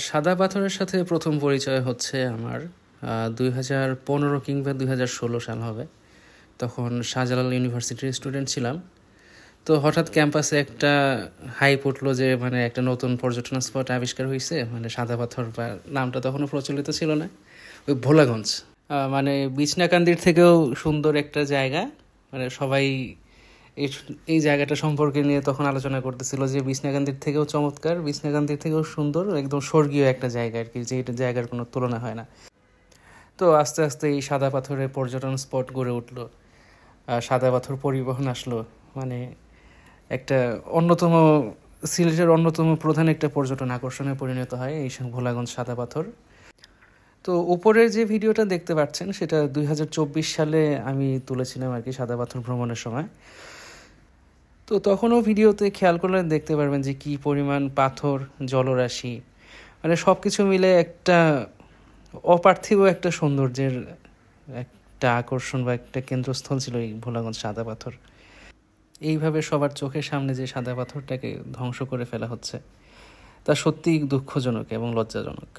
সাদা পাথরের সাথে প্রথম পরিচয় হচ্ছে আমার 2015 কিংবা 2016 সাল হবে। তখন শাহজালাল ইউনিভার্সিটির স্টুডেন্ট ছিলাম। তো হঠাৎ ক্যাম্পাসে একটা হাইপ উঠলো যে মানে একটা নতুন পর্যটন স্পট আবিষ্কার হয়েছে, মানে সাদা পাথর, বা নামটা তখনও প্রচলিত ছিল না, ওই ভোলাগঞ্জ। মানে বিছনাকান্দির থেকেও সুন্দর একটা জায়গা। মানে সবাই এই এই জায়গাটা সম্পর্কে নিয়ে তখন আলোচনা করতেছিল যে বিছনাকান্দির থেকেও চমৎকার, বিছনাকান্দির থেকেও সুন্দর, একদম স্বর্গীয় একটা জায়গা আর কি, যে এটা জায়গার কোনো তুলনা হয় না। তো আস্তে আস্তে এই সাদা পাথরের পর্যটন স্পট গড়ে উঠলো, সাদা পাথর পরিবহন আসলো, মানে একটা অন্যতম, সিলেটের অন্যতম প্রধান একটা পর্যটন আকর্ষণে পরিণত হয় এই ভোলাগঞ্জ সাদা পাথর। তো উপরের যে ভিডিওটা দেখতে পাচ্ছেন সেটা 2024 সালে আমি তুলেছিলাম আর কি, সাদা পাথর ভ্রমণের সময়। তো তখনও ভিডিওতে খেয়াল করলে দেখতে পারবেন যে কি পরিমাণ পাথর, জলরাশি, মানে সব কিছু মিলে একটা অপার্থিব একটা সৌন্দর্যের একটা আকর্ষণ বা একটা কেন্দ্রস্থল ছিল এই ভোলাগঞ্জ সাদা পাথর। এইভাবে সবার চোখের সামনে যে সাদা পাথরটাকে ধ্বংস করে ফেলা হচ্ছে, তা সত্যিই দুঃখজনক এবং লজ্জাজনক।